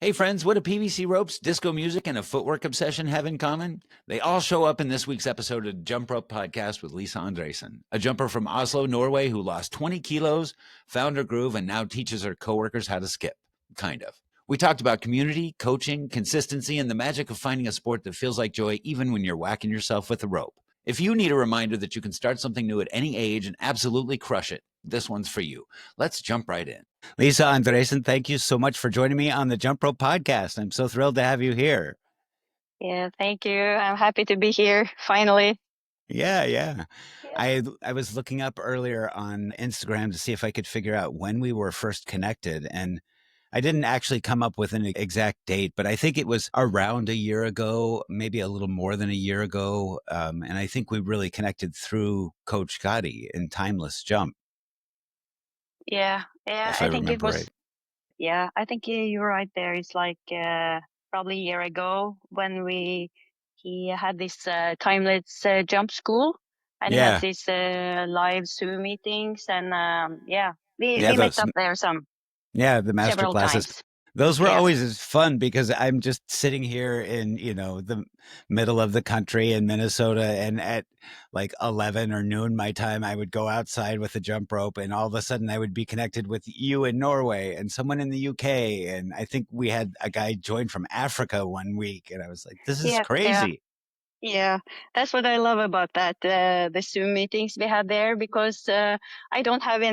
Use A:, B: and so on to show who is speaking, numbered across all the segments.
A: Hey friends, what do PVC ropes, disco music, and a footwork obsession have in common? They all show up in this week's episode of Jump Rope Podcast with Lise Andresen, a jumper from Oslo, Norway, who lost 20 kilos, found her groove, and now teaches her coworkers how to skip. Kind of. We talked about community, coaching, consistency, and the magic of finding a sport that feels like joy even when you're whacking yourself with a rope. If you need a reminder that you can start something new at any age and absolutely crush it, this one's for you. Let's jump right in. Lise Andresen, thank you so much for joining me on the Jump Rope Podcast. I'm so thrilled to have you here.
B: Yeah, thank you. I'm happy to be here finally.
A: Yeah.
B: Yeah.
A: I was looking up earlier on Instagram to see if I could figure out when we were first connected, and I didn't actually come up with an exact date, but I think it was around a year ago, maybe a little more than a year ago. And I think we really connected through Coach Gotti in Timeless Jump,
B: Yeah,
A: if I
B: I think it
A: remember
B: was,
A: right.
B: I think you're right there. It's like probably a year ago when he had this timeless jump school, and he has
A: Yeah.
B: these live Zoom meetings, and
A: Yeah,
B: we met
A: those
B: up there
A: the master
B: several
A: classes.
B: times.
A: Those were
B: Yeah,
A: always as fun because I'm just sitting here in, the middle of the country in Minnesota, and at like 11 or noon my time, I would go outside with a jump rope, and all of a sudden I would be connected with you in Norway and someone in the UK. And I think we had a guy join from Africa one week, and I was like, this is
B: yeah.
A: crazy.
B: Yeah, that's what I love about that the Zoom meetings we had there, because I don't have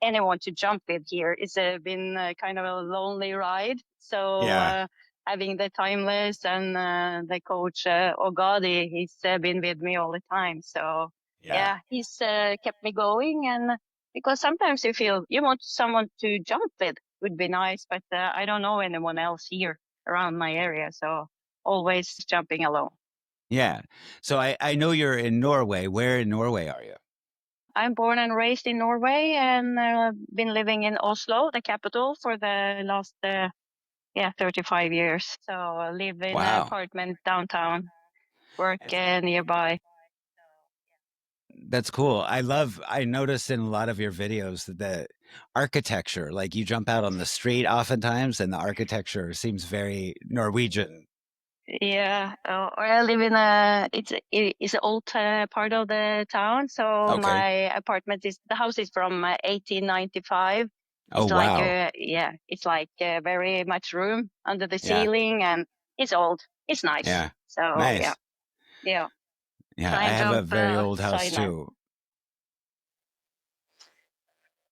B: anyone to jump with here. It's been kind of a lonely ride. So
A: Yeah.
B: having the timeless and the coach Ogadi, he's been with me all the time. So
A: Yeah.
B: yeah, he's kept me going. And because sometimes you feel you want someone to jump with, would be nice, but I don't know anyone else here around my area, so always jumping alone.
A: Yeah. So I know you're in Norway. Where in Norway are you?
B: I'm born and raised in Norway, and been living in Oslo, the capital, for the last 35 years. So I live in an
A: Wow.
B: apartment downtown, work nearby.
A: That's cool. I noticed in a lot of your videos that the architecture, like you jump out on the street oftentimes and the architecture seems very Norwegian.
B: Yeah, or I live in it's an old part of the town. So
A: Okay.
B: my apartment the house is from 1895.
A: Oh,
B: It's like
A: wow.
B: it's like very much room under the
A: Yeah.
B: ceiling, and it's old. It's nice.
A: Yeah.
B: So
A: Nice.
B: yeah. So
A: Yeah. I
B: I
A: have a
B: jump
A: very old house
B: silent.
A: too.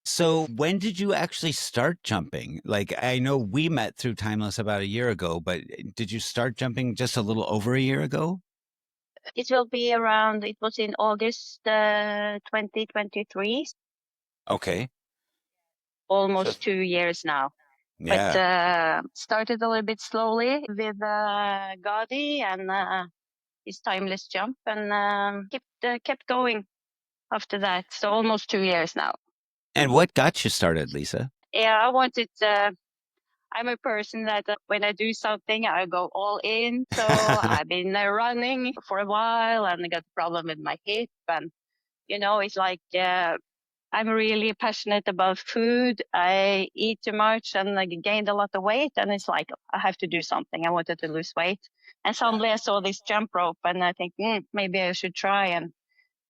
A: So when did you actually start jumping? Like, I know we met through Timeless about a year ago, but did you start jumping just a little over a year ago?
B: It will be around, it was in August 2023,
A: Okay. So,
B: almost 2 years now. But
A: yeah.
B: started a little bit slowly with Gadi and his timeless jump, and kept going after that. So almost 2 years now.
A: And what got you started, Lisa?
B: Yeah, I wanted. I'm a person that when I do something, I go all in. So I've been running for a while, and I got a problem with my hip, and it's like I'm really passionate about food. I eat too much and I gained a lot of weight, and it's like I have to do something. I wanted to lose weight, and
A: Yeah.
B: suddenly I saw this jump rope, and I think maybe I should try, and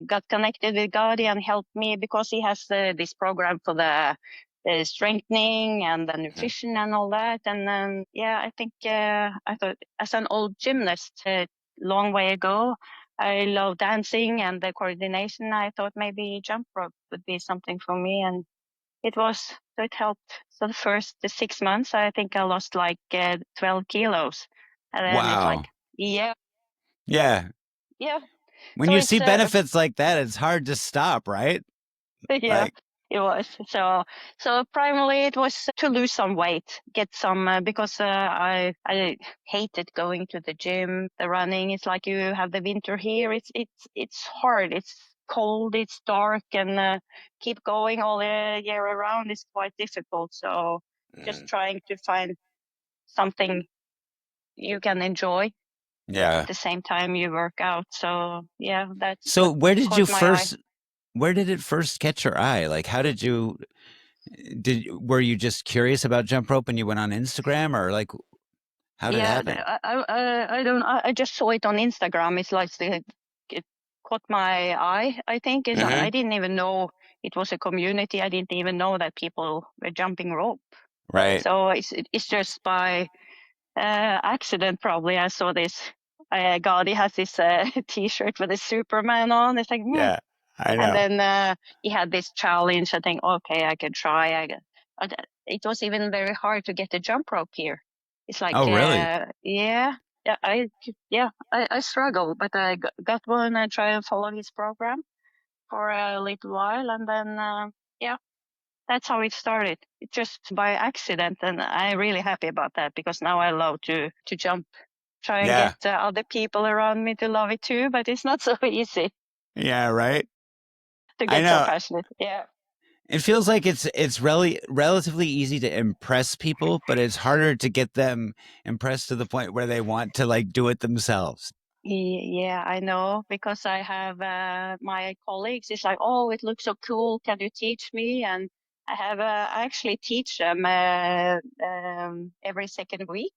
B: got connected with Gadi and helped me because he has this program for the strengthening and the
A: Mhm.
B: nutrition and all that. And then, I think I thought as an old gymnast, long way ago, I love dancing and the coordination. I thought maybe jump rope would be something for me. And it was, so it helped. So the 6 months, I think I lost like 12 kilos. And then it's
A: Wow.
B: like, yeah,
A: Yeah.
B: yeah.
A: When
B: So
A: you see
B: it's
A: benefits like that, it's hard to stop, right?
B: yeah,
A: Like,
B: it was. So primarily it was to lose some weight, get some because I hated going to the gym, the running. It's like you have the winter here. It's hard. It's cold. It's dark, and keep going all the year around is quite difficult. So just
A: mm,
B: trying to find something you can enjoy at
A: yeah.
B: the same time you work out. So yeah, that's
A: So
B: what
A: where did
B: caught
A: you
B: my eye.
A: first, where did it first catch your eye? Like, how were you just curious about jump rope and you went on Instagram, or like, How did it
B: Yeah,
A: happen?
B: I don't. I just saw it on Instagram. It's like it caught my eye. I think is
A: Hmm.
B: I didn't even know it was a community. I didn't even know that people were jumping rope.
A: Right.
B: So it's just by accident probably I saw this. God, he has this T-shirt with a Superman on. It's like,
A: Yeah, I
B: and
A: know.
B: then he had this challenge. I think, okay, I can try. It was even very hard to get a jump rope here. It's like,
A: Oh, really?
B: yeah, I struggle, but I got one and try and follow his program for a little while, and then yeah, that's how it started. It just by accident, and I'm really happy about that because now I love to jump. Try and
A: Yeah.
B: get other people around me to love it too, but it's not so easy
A: Yeah, right.
B: to
A: I
B: get so
A: know.
B: passionate. Yeah.
A: It feels like it's really relatively easy to impress people, but it's harder to get them impressed to the point where they want to like do it themselves.
B: Yeah, I know because I have my colleagues. It's like, oh, it looks so cool. Can you teach me? And I actually teach them every second week.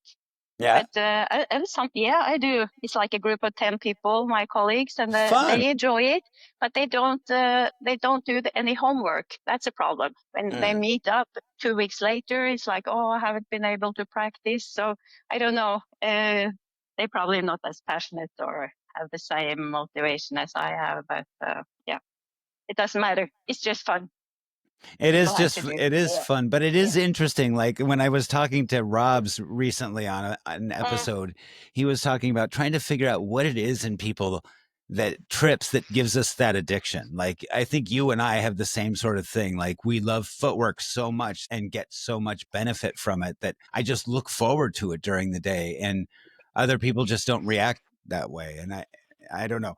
A: Yeah.
B: But and some, yeah, I do. It's like a group of 10 people, my colleagues, and
A: Fun.
B: they enjoy it, but they don't do any homework. That's a problem. When they
A: Mm.
B: meet up 2 weeks later, it's like, oh, I haven't been able to practice. So I don't know. They're probably not as passionate or have the same motivation as I have, but yeah, it doesn't matter. It's just fun.
A: It is
B: People have to
A: just
B: do.
A: it is
B: Yeah.
A: fun, but it is
B: Yeah.
A: interesting. Like when I was talking to Rob's recently on an
B: Mm.
A: episode, he was talking about trying to figure out what it is in people that trips that gives us that addiction. Like I think you and I have the same sort of thing. Like we love footwork so much and get so much benefit from it that I just look forward to it during the day, and other people just don't react that way. And I don't know.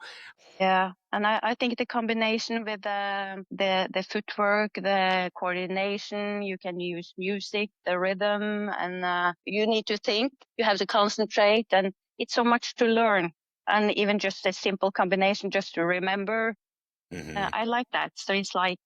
B: Yeah, and I think the combination with the footwork, the coordination, you can use music, the rhythm, and you need to think. You have to concentrate, and it's so much to learn. And even just a simple combination, just to remember,
A: Hmm.
B: I like that. So it's like,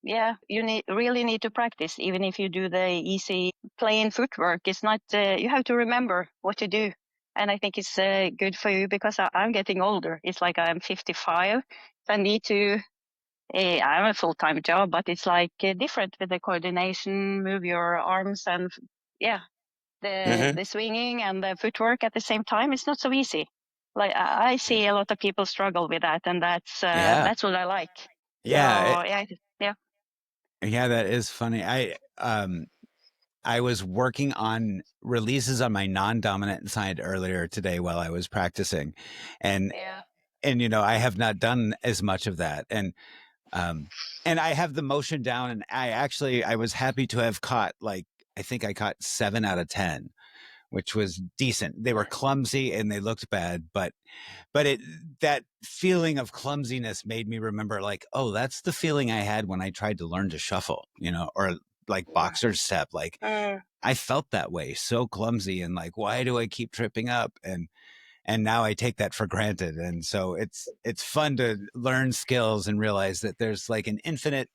B: yeah, you really need to practice, even if you do the easy plain footwork. It's not. You have to remember what to do. And I think it's good for you because I'm getting older. It's like I'm 55. So I need to. I have a full-time job, but it's like different with the coordination, move your arms, and yeah,
A: Hmm.
B: the swinging and the footwork at the same time. It's not so easy. Like I see a lot of people struggle with that, and
A: Yeah.
B: that's what I like. So
A: Yeah.
B: yeah, yeah,
A: Yeah, that is funny. I was working on releases on my non-dominant side earlier today while I was practicing. And
B: yeah,
A: and I have not done as much of that. Um and I have the motion down, and I was happy to have caught, like, I think I caught 7 out of 10, which was decent. They were clumsy and they looked bad, but it that feeling of clumsiness made me remember, like, oh, that's the feeling I had when I tried to learn to shuffle, or like boxer step. Like
B: mm,
A: I felt that way, so clumsy, and like, why do I keep tripping up? And now I take that for granted. And so it's fun to learn skills and realize that there's like an infinite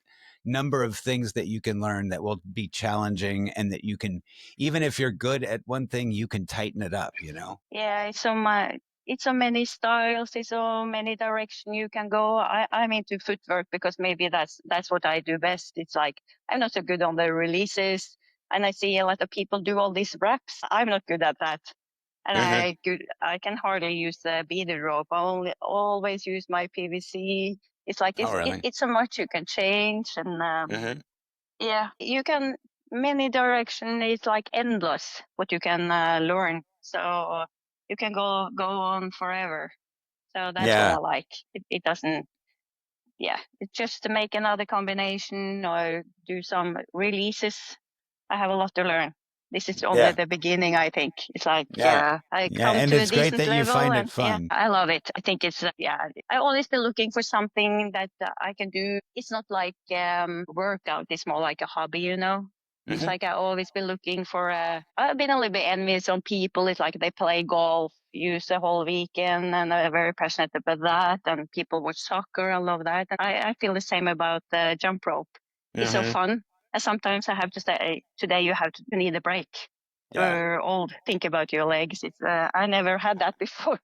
A: number of things that you can learn that will be challenging, and that you can, even if you're good at one thing, you can tighten it up.
B: yeah. It's so much. It's so many styles. It's so many direction you can go. I'm into footwork because maybe that's what I do best. It's like I'm not so good on the releases, and I see a lot of people do all these reps. I'm not good at that. And
A: Hmm.
B: I can hardly use the beaded rope. I only always use my PVC. It's like
A: Oh, really?
B: it's so much you can change, and
A: Hmm.
B: yeah, you can many direction. It's like endless what you can learn. So you can go on forever. So that's what I
A: Yeah.
B: like. It doesn't. Yeah, it's just to make another combination or do some releases. I have a lot to learn. This is only
A: Yeah.
B: the beginning, I think. It's like
A: Yeah.
B: I
A: Yeah.
B: come
A: And
B: to a
A: it's great
B: decent
A: that you
B: level,
A: find it
B: and yeah,
A: fun.
B: I love it. I think it's yeah. I always been looking for something that I can do. It's not like workout. It's more like a hobby, you know. It's
A: Hmm.
B: like I always been looking for. I've been a little bit envious on people. It's like they play golf, use the whole weekend, and are very passionate about that. And people watch soccer. I love that. And I feel the same about the jump rope. It's so
A: Hmm.
B: fun. And sometimes I have to say, today you need a break.
A: Yeah.
B: or all think about your legs. It's I never had that before.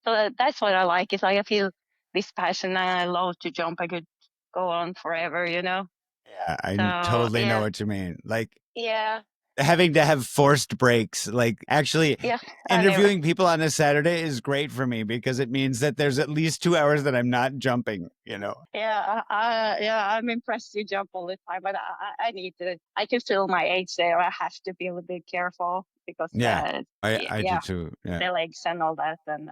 B: So that's what I like. It's like I feel this passion and I love to jump. I could go on forever, you know?
A: Yeah, I
B: So
A: totally know what you mean. Like
B: yeah,
A: having to have forced breaks, like actually
B: yeah, I never.
A: interviewing people on a Saturday is great for me because it means that there's at least 2 hours that I'm not jumping, you know?
B: Yeah, I'm impressed you jump all the time, but I need to. I can feel my age there. I have to be a little bit careful because,
A: Yeah, I do
B: yeah,
A: too. Yeah.
B: the legs and all that, and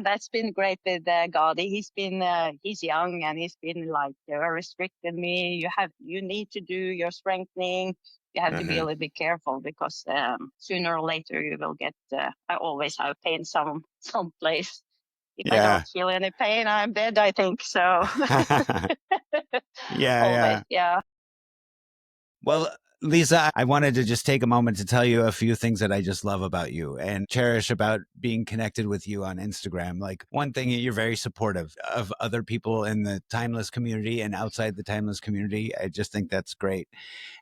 B: that's been great with Gadi. He's young and he's been like very strict with me. You need to do your strengthening. You have to be a
A: Mhm.
B: little bit careful because sooner or later you will get. I always have pain some place. If I
A: Yeah.
B: don't feel any pain, I'm dead, I think. So
A: Yeah,
B: always,
A: yeah.
B: yeah.
A: Well, Lisa, I wanted to just take a moment to tell you a few things that I just love about you and cherish about being connected with you on Instagram. Like, one thing, you're very supportive of other people in the timeless community and outside the timeless community. I just think that's great.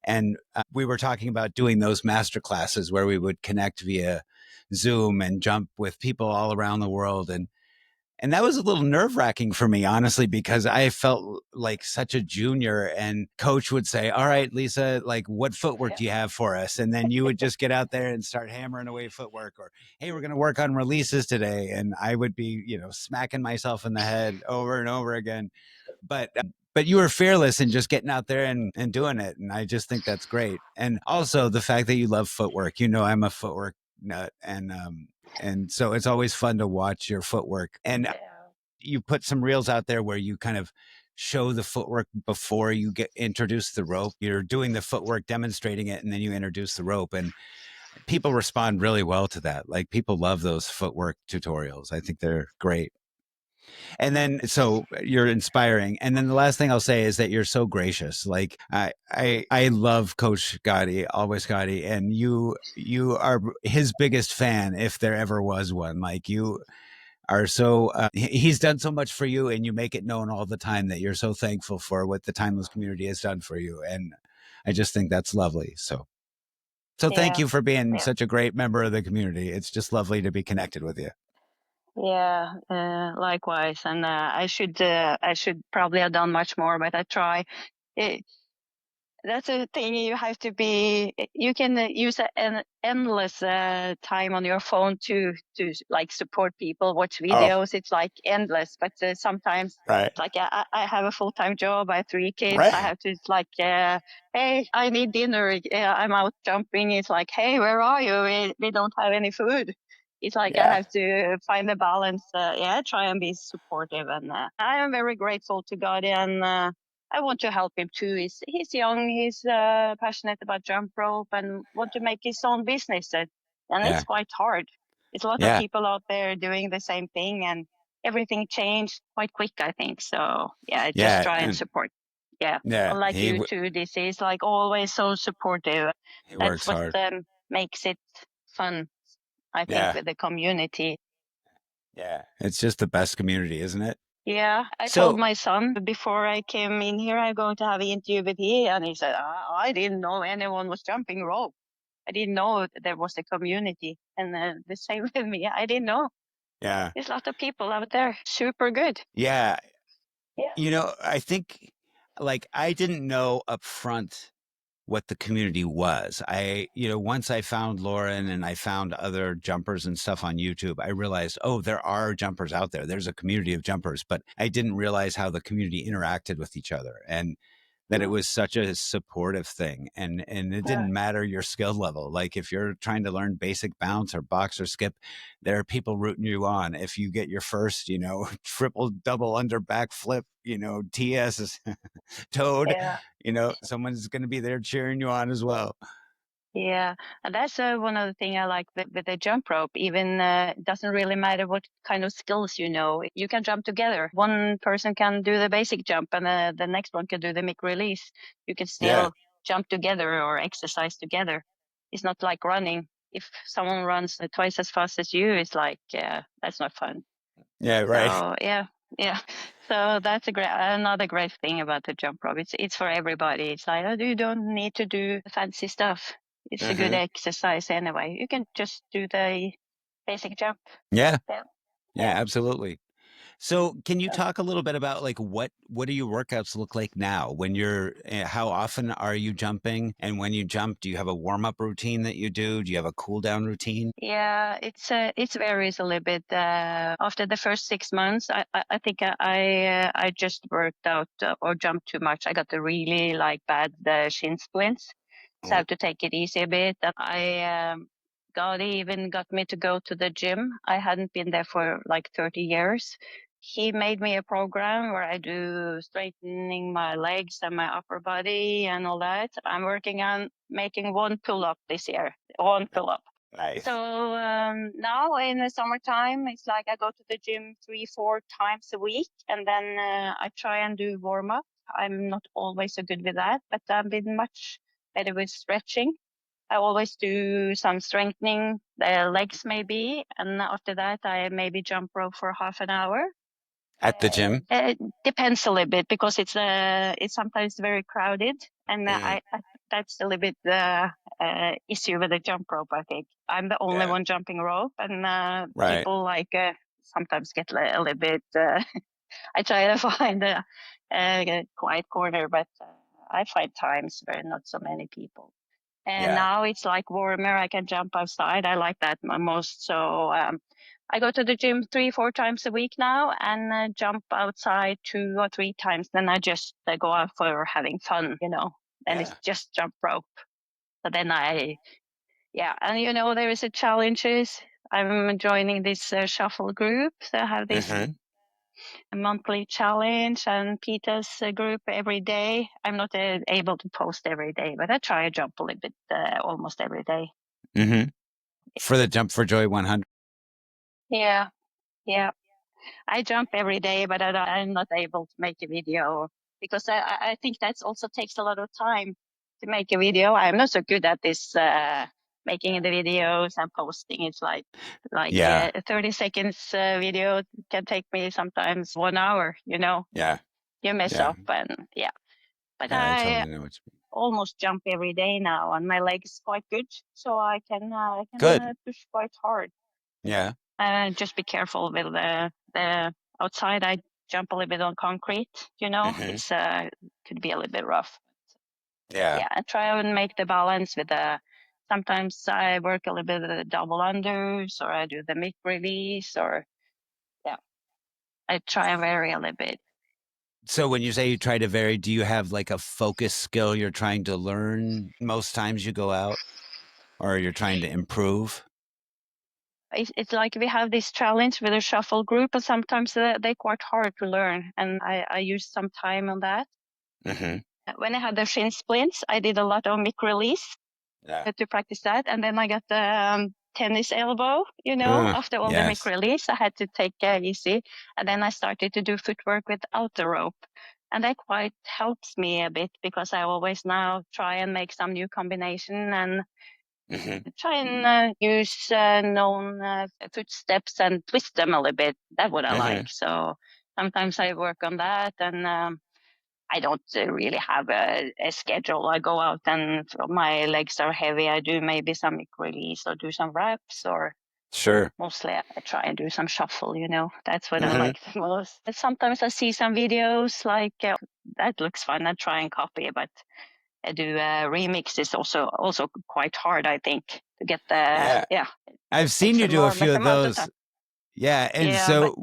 A: And we were talking about doing those master classes where we would connect via Zoom and jump with people all around the world. And that was a little nerve wracking for me, honestly, because I felt like such a junior. And coach would say, "All right, Lisa, like, what footwork
B: Yeah.
A: do you have for us?" And then you would just get out there and start hammering away footwork, or, "Hey, we're going to work on releases today." And I would be, smacking myself in the head over and over again. But you were fearless in just getting out there and doing it. And I just think that's great. And also the fact that you love footwork. I'm a footwork nut. And so it's always fun to watch your footwork. And
B: Yeah.
A: you put some reels out there where you kind of show the footwork before you get introduce the rope. You're doing the footwork, demonstrating it, and then you introduce the rope. And people respond really well to that. Like, people love those footwork tutorials. I think they're great. And then, so you're inspiring. And then the last thing I'll say is that you're so gracious. Like, I love Coach Gotti, always Gotti, and you are his biggest fan if there ever was one. Like, you are so he's done so much for you, and you make it known all the time that you're so thankful for what the timeless community has done for you. And I just think that's lovely. So thank
B: Yeah.
A: you for being
B: Yeah.
A: such a great member of the community. It's just lovely to be connected with you.
B: Yeah, likewise. And I should probably have done much more, but I try. It, that's a thing you have to be. You can use an endless time on your phone to like support people, watch
A: Oh,
B: videos. It's like endless, but sometimes
A: right.
B: like I have a full-time job. I have 3 kids. I
A: Right.
B: have to, it's like, hey, I need dinner. I'm out jumping. It's like, hey, where are you? We don't have any food. It's like I
A: Yeah.
B: have to find the balance. Yeah, try and be supportive. And I am very grateful to God, and I want to help him too. He's young. He's passionate about jump rope and want to make his own business. And
A: Yeah.
B: it's quite hard. It's a lot of
A: Yeah.
B: people out there doing the same thing, and everything changed quite quick, I think. So yeah, I just
A: Yeah.
B: try and
A: And
B: support. Yeah,
A: yeah,
B: unlike you too, this is like always so supportive.
A: he
B: That's
A: works
B: what
A: hard.
B: makes it fun, I think,
A: Yeah.
B: with the community.
A: Yeah. It's just the best community, isn't it?
B: Yeah, I told
A: So,
B: my son before I came in here, I'm going to have an interview with he, and he said, I didn't know anyone was jumping rope. I didn't know that there was a community. And the same with me. I didn't know.
A: yeah.
B: There's a lot of people out there. Super good.
A: Yeah.
B: Yeah.
A: I think, like, I didn't know up front what the community was. Once I found Lauren and I found other jumpers and stuff on YouTube, I realized, oh, there are jumpers out there. There's a community of jumpers, but I didn't realize how the community interacted with each other, and that it
B: Mm.
A: was such a supportive thing. And it
B: Yeah.
A: didn't matter your skill level. Like, if you're trying to learn basic bounce or box or skip, there are people rooting you on. If you get your first, triple double under back flip, TS is toad,
B: Yeah.
A: someone's going to be there cheering you on as well.
B: Yeah, and that's one of the things I like with the jump rope. Even it doesn't really matter what kind of skills you know. You can jump together. One person can do the basic jump, and the next one can do the mid release. You can
A: Yeah.
B: still jump together or exercise together. It's not like running. If someone runs twice as fast as you, it's like that's not fun.
A: Yeah. Right.
B: So yeah, yeah. So that's another great thing about the jump rope. It's for everybody. It's like, oh, you don't need to do fancy stuff. It's a good exercise anyway. You can just do the basic jump.
A: Yeah.
B: Yeah.
A: Yeah,
B: Yeah.
A: absolutely. So, can you
B: So,
A: talk a little bit about like what do your workouts look like now? When you're how often are you jumping? And when you jump, do you have a warm-up routine that you do? Do you have a cool down routine?
B: yeah, it's varies a little bit. After the first 6 months, I think I just worked out or jumped too much. I got the really like bad shin splints, so I
A: Oh,
B: have to take it easy a bit. And God even got me to go to the gym. I hadn't been there for like 30 years. He made me a program where I do straightening my legs and my upper body and all that. I'm working on making one pull up this year, one pull up. So
A: nice.
B: now in the summertime, it's like I go to the gym 3-4 times a week, and then I try and do warm up. I'm not always so good with that, but I've been much better with stretching. I always do some strengthening the legs maybe, and after that I maybe jump rope for half an hour.
A: At the gym?
B: It depends a little bit because it's sometimes very crowded, and
A: Mm,
B: I that's a little bit issue with the jump rope. I think I'm the only
A: yeah.
B: one jumping rope, and
A: Right.
B: people like sometimes get a little bit. I try to find a quiet corner, but I find times where not so many people. And
A: Yeah.
B: now it's like warmer. I can jump outside. I like that most. So I go to the gym 3-4 times a week now and jump outside 2 or 3 times. Then I just go out for having fun, and it's
A: Yeah.
B: just jump rope. So then yeah. And there is a challenges. I'm joining this shuffle group. So I have this
A: Mm-hmm.
B: monthly challenge and Peter's group every day. I'm not able to post every day, but I try to jump a little bit almost every day.
A: Mm-hmm. For the Jump for Joy 100.
B: Yeah, yeah. I jump every day, but I'm not able to make a video because I think that also takes a lot of time to make a video. I'm not so good at this making the videos and posting. It's like
A: Yeah.
B: a 30 seconds video can take me sometimes 1 hour.
A: Yeah.
B: You mess
A: Yeah.
B: up and yeah. But
A: Yeah. I
B: I
A: totally know what you mean.
B: almost jump every day now, and my leg is quite good, so I can
A: Good.
B: push quite hard.
A: Yeah.
B: Just be careful with the outside. I jump a little bit on concrete.
A: Mm-hmm.
B: It's could be a little bit rough.
A: Yeah.
B: Yeah, I try and make the balance with the. Sometimes I work a little bit of the double unders, or I do the mid release, or yeah, I try and vary a little bit.
A: So when you say you try to vary, do you have like a focus skill you're trying to learn most times you go out, or you're trying to improve?
B: It's like we have this challenge with a shuffle group, and sometimes they're quite hard to learn, and I use some time on that.
A: Mm-hmm.
B: When I had the shin splints, I did a lot of mic release
A: Yeah.
B: to practice that, and then I got the tennis elbow. After all the mic
A: Yes.
B: release, I had to take easy, and then I started to do footwork without the rope. And that quite helps me a bit because I always now try and make some new combination and
A: Mm-hmm.
B: try and use known footsteps and twist them a little bit. That's what I
A: Mm-hmm.
B: like. So sometimes I work on that, and I don't really have a schedule. I go out and if my legs are heavy. I do maybe some mic release or do some reps, or
A: Sure.
B: mostly I try and do some shuffle. That's what I
A: Mm-hmm.
B: like the most. But sometimes I see some videos like that looks fun. I try and copy, but I do remix is also quite hard. I think to get the
A: Yeah.
B: yeah
A: I've seen
B: takes
A: you do a
B: enormous
A: few of
B: amount of time.
A: those. Yeah, and
B: Yeah, but
A: so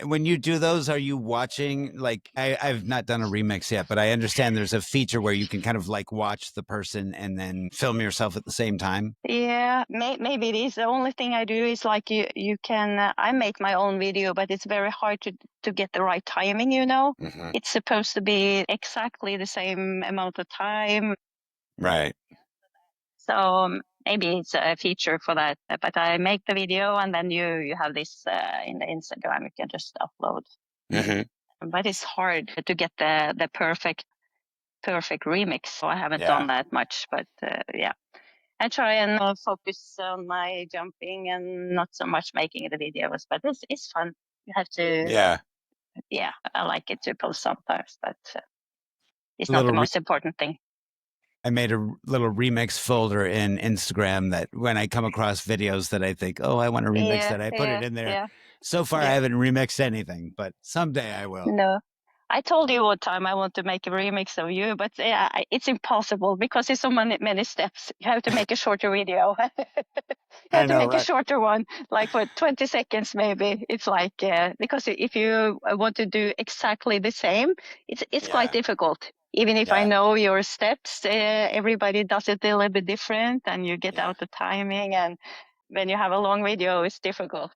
A: when you do those, are you watching like I've not done a remix yet, but I understand there's a feature where you can kind of like watch the person and then film yourself at the same time.
B: yeah, maybe it is. The only thing I do is like you can I make my own video, but it's very hard to get the right timing.
A: Hmm.
B: It's supposed to be exactly the same amount of time.
A: Right.
B: So maybe it's a feature for that. But I make the video, and then you have this in the Instagram. You can just upload.
A: Hmm.
B: But it's hard to get the perfect remix. So I haven't done
A: Yeah.
B: that much, but yeah. I try and focus on my jumping and not so much making the videos, but it's fun. You have to,
A: Yeah.
B: yeah, I like it to post sometimes, but it's
A: A
B: not the
A: little
B: most important thing.
A: I made a little remix folder in Instagram that when I come across videos that I think, oh, I want to remix
B: Yeah,
A: that, I put it
B: yeah,
A: in there.
B: yeah,
A: So far, I
B: yeah.
A: haven't remixed anything, but someday I will.
B: No. I told you one time I want to make a remix of you, but yeah, it's impossible because it's so many steps. You have to make a shorter video. You
A: I
B: have to
A: know,
B: make a
A: right?
B: shorter one, like for 20 seconds maybe. It's like because if you want to do exactly the same, it's quite
A: Yeah,
B: difficult. Even if I
A: yeah,
B: know your steps, everybody does it a little bit different, and you get
A: yeah.
B: out the timing. And when you have a long video, it's difficult.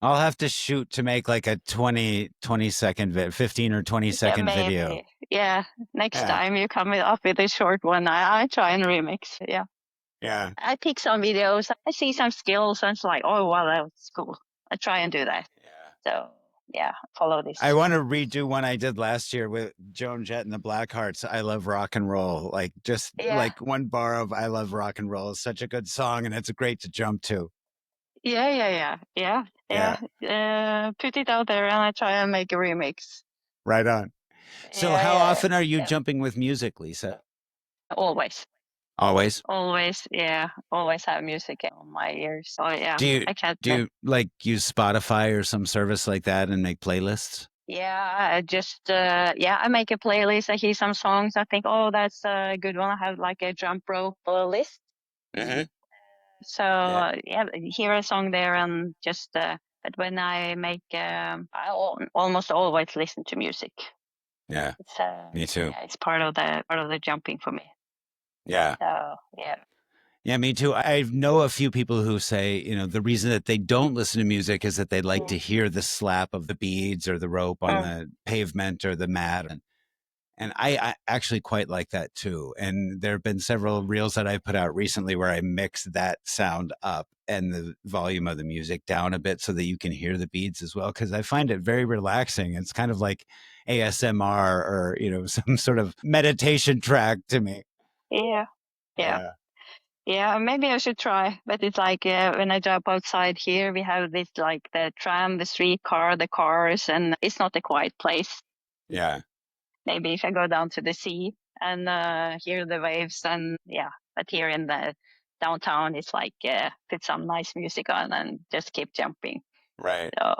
A: I'll have to shoot to make like a 20 second, 15 or 20
B: Yeah,
A: second video.
B: maybe. Yeah, next
A: Yeah,
B: time you come up with a short one, I try and remix. Yeah.
A: yeah,
B: I pick some videos, I see some skills, and it's like, oh, wow, that was cool. I try and do that.
A: yeah.
B: So, yeah, follow
A: I
B: this.
A: want to redo one I did last year with Joan Jett and the Blackhearts. I love rock and roll. Like just
B: Yeah,
A: like one bar of I love rock and roll is such a good song and it's great to jump to.
B: yeah, yeah, yeah, yeah,
A: Yeah,
B: yeah. Put it out there and I try and make a remix.
A: right on. So
B: Yeah,
A: how
B: yeah,
A: often are you
B: yeah.
A: jumping with music, Lisa?
B: Always,
A: Always.
B: always, yeah, always have music on my ears. So, yeah,
A: Do you
B: I can't.
A: do you like use Spotify or some service like that and make playlists?
B: Yeah, I just yeah, I make a playlist. I hear some songs. I think, oh, that's a good one. I have like a jump rope list.
A: Hmm.
B: So
A: Yeah,
B: yeah, hear a song there and just. But when I make, almost always listen to music.
A: yeah,
B: It's
A: me too.
B: yeah, it's part of the jumping for me.
A: Yeah.
B: So yeah.
A: Yeah, me too. I know a few people who say, the reason that they don't listen to music is that they like
B: Mm,
A: to hear the slap of the beads or the rope on
B: mm,
A: the pavement or the mat. And I actually quite like that too. And there have been several reels that I put out recently where I mix that sound up and the volume of the music down a bit so that you can hear the beads as well. Cause I find it very relaxing. It's kind of like ASMR or, some sort of meditation track to me.
B: yeah, yeah.
A: Yeah.
B: Yeah, maybe I should try. But it's like when I jump outside here, we have this like the tram, the streetcar, the cars, and it's not a quiet place.
A: Yeah.
B: Maybe if I go down to the sea and hear the waves, and yeah. But here in the downtown, it's like put some nice music on and just keep jumping.
A: Right.
B: So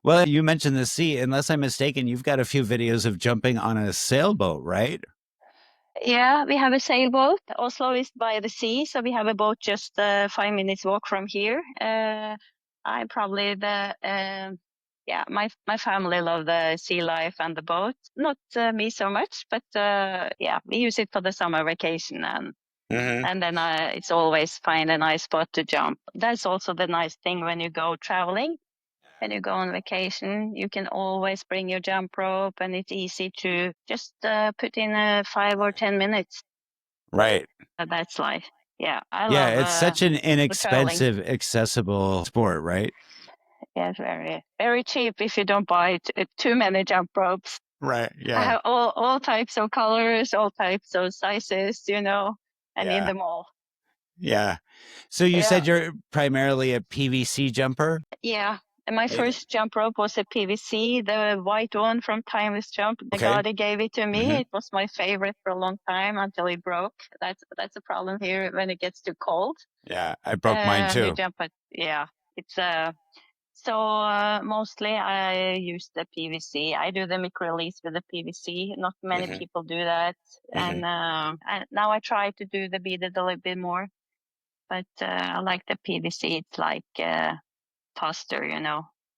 A: Well, you mentioned the sea. Unless I'm mistaken, you've got a few videos of jumping on a sailboat, right?
B: yeah, we have a sailboat. Oslo is by the sea, so we have a boat just 5 minutes walk from here. I'm probably yeah, my family love the sea life and the boat. Not me so much, but yeah, we use it for the summer vacation, and
A: Hmm.
B: and then it's always find a nice spot to jump. That's also the nice thing when you go traveling. When you go on vacation, you can always bring your jump rope, and it's easy to just put in 5 or 10 minutes.
A: Right.
B: That's life. Yeah, I
A: Yeah,
B: love
A: it's such an
B: the traveling.
A: inexpensive, accessible sport, right?
B: Yeah, it's very very cheap if you don't buy too many jump ropes.
A: Right.
B: I
A: Yeah.
B: have all types of colors, all types of sizes, and in
A: Yeah.
B: the mall.
A: Yeah. So you
B: Yeah,
A: said you're primarily a PVC jumper?
B: yeah. And my
A: It-
B: first jump rope was a PVC, the white one from Timeless Jump. The
A: Okay.
B: guy that gave it to me,
A: Hmm.
B: it was my favorite for a long time until it broke. That's a problem here when it gets too cold.
A: Yeah, I broke mine
B: You
A: too.
B: jump at yeah. It's So mostly I use the PVC. I do the micro release with the PVC. Not many
A: Hmm.
B: people do that,
A: Hmm.
B: and now I try to do the beaded a little bit more. But I like the PVC. It's like faster,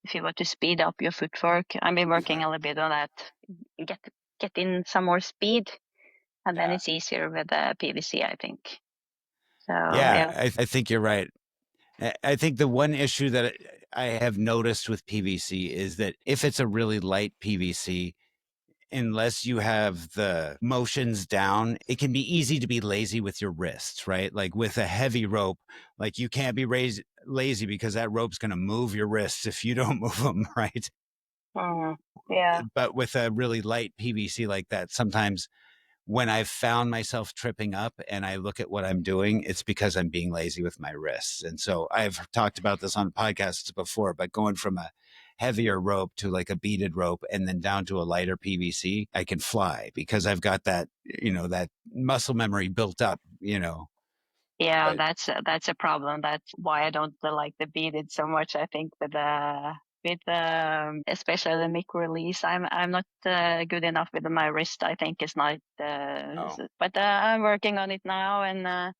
B: If you want to speed up your footwork, I've been working a little bit on that. Get get in some more speed, and then
A: Yeah.
B: it's easier with the PVC, I think. So
A: Yeah,
B: yeah.
A: I think you're right. I think the one issue that I have noticed with PVC is that if it's a really light PVC, unless you have the motions down, it can be easy to be lazy with your wrists, right? Like with a heavy rope, like you can't be lazy because that rope's going to move your wrists if you don't move them, right?
B: Mm, yeah.
A: But with a really light PVC like that, sometimes when I've found myself tripping up and I look at what I'm doing, it's because I'm being lazy with my wrists. And so I've talked about this on podcasts before, but going from a heavier rope to like a beaded rope and then down to a lighter PVC, I can fly because I've got that, that muscle memory built up,
B: Yeah,
A: but
B: that's a problem. That's why I don't like the beaded so much. I think with especially the mic release, I'm not good enough with my wrist. I think it's not.
A: oh,
B: But I'm working on it now, and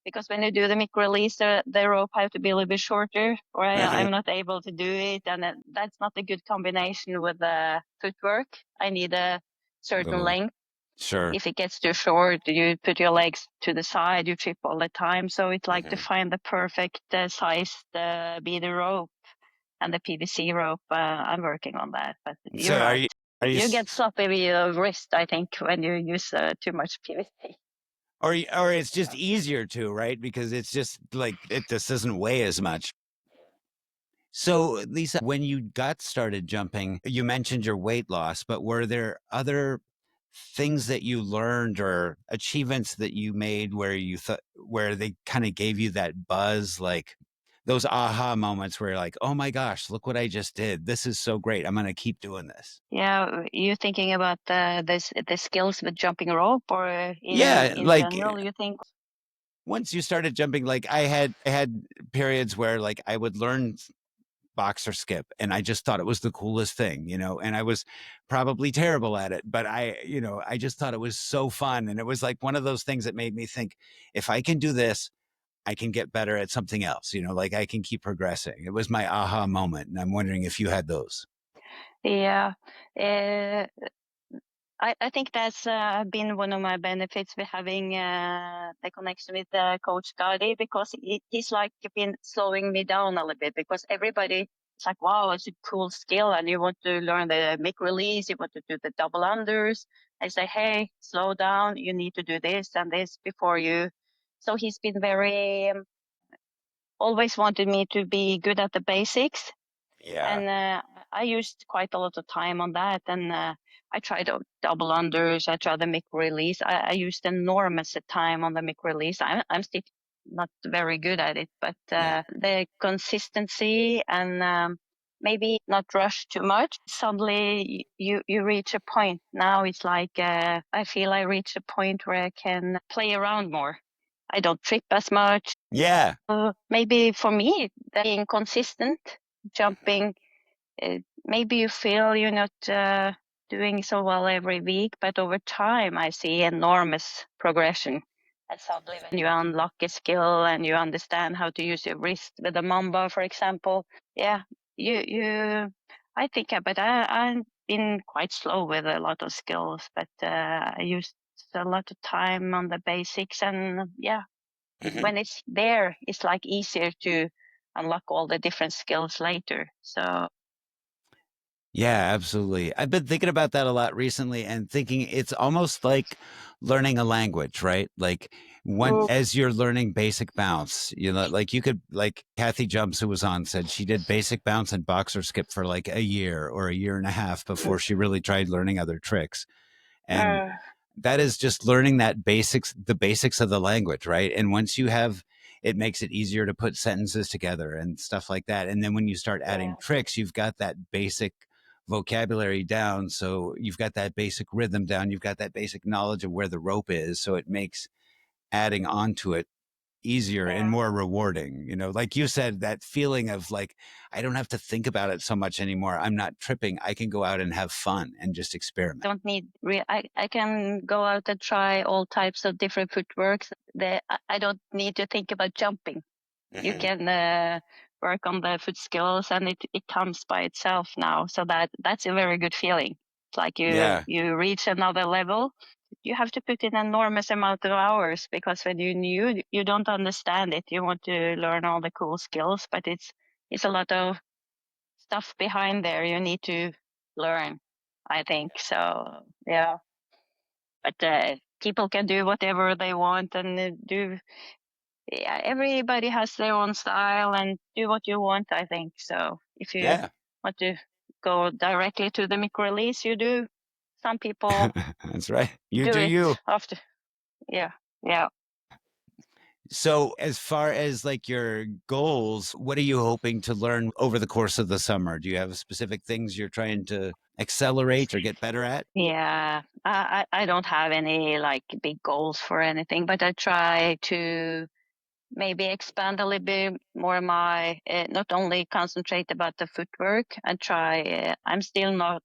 B: because when you do the mic release, the rope have to be a little bit shorter, or I'm not able to do it, and that's not a good combination with the footwork. I need a certain
A: oh,
B: length.
A: sure.
B: If it gets too short, you put your legs to the side, you trip all the time. So it's like to find the perfect size, the beader rope and the PVC rope. I'm working on that, but
A: So
B: you're right.
A: are you,
B: You get sloppy with your wrist, I think, when you use too much PVC.
A: or it's just easier to, right? Because it's just like, it just doesn't weigh as much. So, Lisa, when you got started jumping, you mentioned your weight loss, but were there other things that you learned or achievements that you made where you thought, where they kind of gave you that buzz, like those aha moments where you're like, oh my gosh, look what I just did. This is so great. I'm going to keep doing this.
B: Yeah, you thinking about the skills with jumping rope, or
A: Yeah.
B: in
A: Like
B: general, you think?
A: once you started jumping, like I had periods where like I would learn box or skip, and I just thought it was the coolest thing, and I was probably terrible at it, but I just thought it was so fun, and it was like one of those things that made me think, if I can do this, I can get better at something else, like I can keep progressing. It was my aha moment, and I'm wondering if you had those.
B: Yeah. Uh, I think that's been one of my benefits with having the connection with Coach Gadi, because he's like been slowing me down a little bit, because everybody it's like, wow, it's a cool skill and you want to learn the mic release, you want to do the double unders. I say, hey, slow down, you need to do this and this before you. So he's been very, always wanted me to be good at the basics,
A: Yeah.
B: and I used quite a lot of time on that. And I tried double unders. I tried the mic release. I used enormous time on the mic release. I'm still not very good at it, but
A: Yeah.
B: the consistency and maybe not rush too much. Suddenly you reach a point. Now it's like I feel I reach a point where I can play around more. I don't trip as much.
A: Yeah.
B: Maybe for me, being consistent, jumping, maybe you feel you're not doing so well every week, but over time, I see enormous progression. And suddenly, when you unlock a skill and you understand how to use your wrist with a mamba, for example, yeah, I think, but I've been quite slow with a lot of skills, but I used a lot of time on the basics, and yeah, when it's there, it's like easier to unlock all the different skills later. So
A: Yeah, absolutely. I've been thinking about that a lot recently and thinking it's almost like learning a language, right? Like as you're learning basic bounce, like you could, like Kathy Jumps, who was on, said she did basic bounce and boxer skip for like a year or a year and a half before she really tried learning other tricks. And that is just learning the basics of the language, right? And once you have, it makes it easier to put sentences together and stuff like that. And then when you start adding tricks, you've got that basic vocabulary down. So you've got that basic rhythm down. You've got that basic knowledge of where the rope is. So it makes adding onto it easier and more rewarding. Like you said, that feeling of like, I don't have to think about it so much anymore. I'm not tripping. I can go out and have fun and just experiment.
B: don't need I can go out and try all types of different footworks. I don't need to think about jumping. You can work on the foot skills, and it comes by itself now. So that's a very good feeling. It's like
A: Yeah.
B: you reach another level. You have to put in enormous amount of hours, because when you're new, you don't understand it. You want to learn all the cool skills, but it's a lot of stuff behind there you need to learn, I think. So yeah, but people can do whatever they want and do. Yeah, everybody has their own style and do what you want, I think. So if you
A: Yeah.
B: want to go directly to the mic release, you do. Some people
A: That's right. You
B: do
A: do
B: it
A: you.
B: after. Yeah, yeah.
A: So as far as like your goals, what are you hoping to learn over the course of the summer? Do you have specific things you're trying to accelerate or get better at?
B: Yeah, I don't have any like big goals for anything, but I try to maybe expand a little bit more my not only concentrate about the footwork and try I'm still not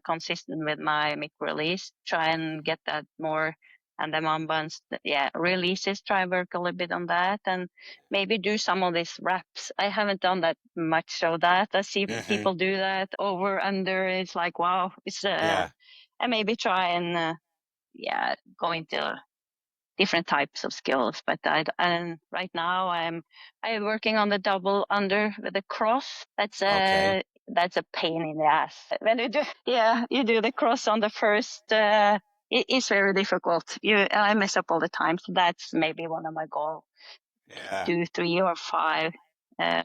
B: consistent with my mic release, try and get that more, and the mom buns, yeah, releases, try work a little bit on that, and maybe do some of these raps. I haven't done that much of that. I see people do that over under, it's like wow, it's
A: Yeah.
B: and maybe try and yeah, go into different types of skills. But and right now I'm working on the double under with the cross.
A: Okay.
B: That's a pain in the ass when you do. Yeah, you do the cross on the first. It is very difficult. I mess up all the time. So that's maybe one of my goals.
A: Yeah.
B: 2, 3, or 5. Uh,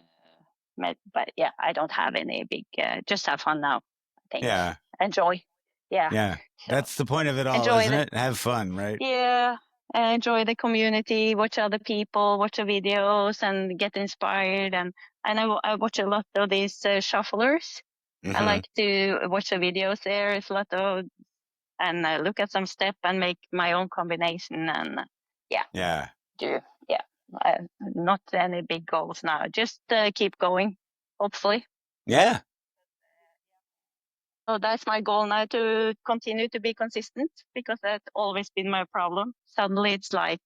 B: but yeah, I don't have any big. Just have fun now. I think
A: Yeah.
B: enjoy. Yeah.
A: Yeah.
B: So
A: That's the point of it all,
B: enjoy
A: isn't
B: the
A: it? Have fun, right?
B: yeah, enjoy the community, watch other people, watch the videos, and get inspired. And I watch a lot of these shufflers. I
A: Hmm.
B: like to watch the videos there. It's a lot of and look at some step and make my own combination. And yeah,
A: Yeah.
B: do yeah. Not any big goals now. Just keep going. Hopefully.
A: Yeah.
B: So that's my goal now, to continue to be consistent, because that's always been my problem. Suddenly it's like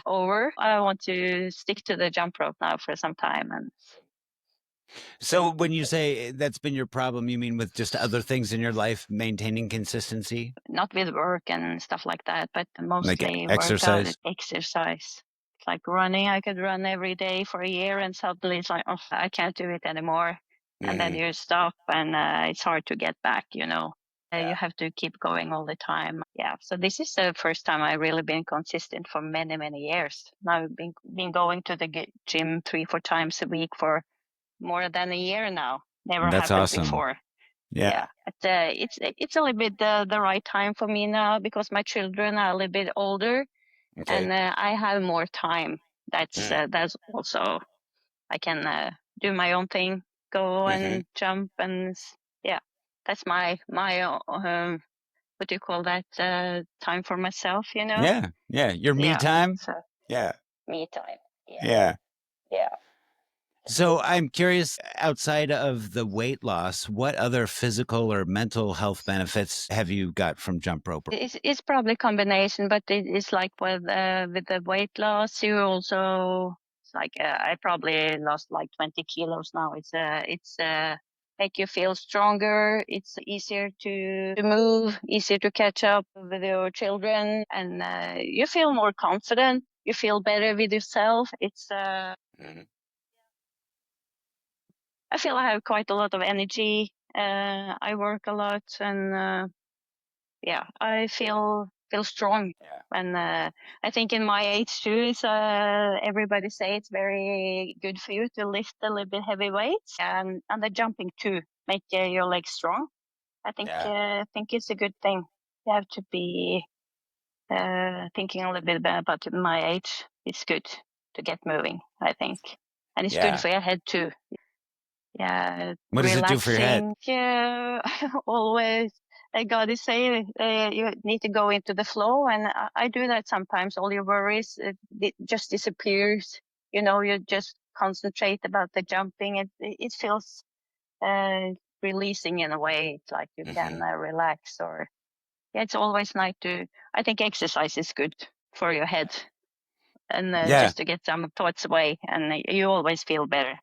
B: over. I want to stick to the jump rope now for some time, and
A: So when you say that's been your problem, you mean with just other things in your life, maintaining consistency,
B: not with work and stuff like that, but
A: like
B: mostly workout and
A: exercise?
B: exercise. It's like running. I could run every day for a year, and suddenly it's like, oh, I can't do it anymore. And then
A: Hmm.
B: you stop, and it's hard to get back, you know. You
A: Yeah.
B: have to keep going all the time. Yeah. So this is the first time I really been consistent for many, many years. Now I've been going to the gym 3, 4 times a week for more than a year now. Never
A: That's
B: happened
A: awesome.
B: before. Yeah,
A: Yeah.
B: but, it's a little bit the right time for me now, because my children are a little bit older,
A: Okay.
B: and I have more time.
A: Mm.
B: That's also I can do my own thing, go
A: Hmm.
B: and jump, and yeah, that's my what do you call that, time for myself, you know?
A: Yeah. Yeah. Your me
B: Yeah,
A: time.
B: so
A: Yeah.
B: me time. Yeah,
A: Yeah.
B: yeah.
A: So I'm curious, outside of the weight loss, what other physical or mental health benefits have you got from jump rope?
B: It's probably a combination, but it's like with the weight loss, you also, it's like I probably lost like 20 kilos now. It's make you feel stronger. It's easier to move, easier to catch up with your children, and you feel more confident. You feel better with yourself.
A: Mhm.
B: I feel I have quite a lot of energy. I work a lot, and yeah, I feel strong.
A: Yeah.
B: And I think in my age too, is everybody say it's very good for you to lift a little bit heavy weights, and the jumping too, make your legs strong.
A: Yeah.
B: I think it's a good thing. You have to be thinking a little bit about my age. It's good to get moving, I think, and it's good
A: Yeah.
B: for your head too. Yeah,
A: What does it do for your head?
B: relaxing. Yeah, always. God is saying you need to go into the flow, and I do that sometimes. All your worries, it just disappears. You know, you just concentrate about the jumping. It feels uh, releasing in a way. It's like you can
A: Hmm.
B: relax, or yeah, it's always nice to. I think exercise is good for your head, and
A: Yeah.
B: just to get some thoughts away, and you always feel better. It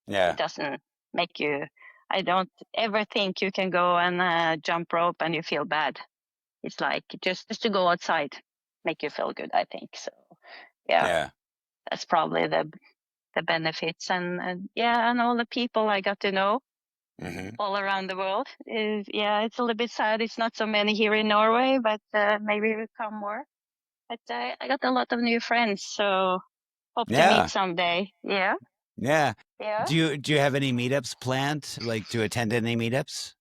A: Yeah.
B: doesn't make you. I don't ever think you can go and jump rope and you feel bad. It's like just to go outside, make you feel good, I think. So yeah,
A: Yeah.
B: that's probably the benefits. And yeah, and all the people I got to know
A: Hmm.
B: all around the world is, yeah, it's a little bit sad it's not so many here in Norway, but maybe will come more. But I got a lot of new friends, so hope to meet
A: Yeah.
B: someday. Yeah,
A: Yeah.
B: yeah.
A: Do you have any meetups planned, like to attend any meetups?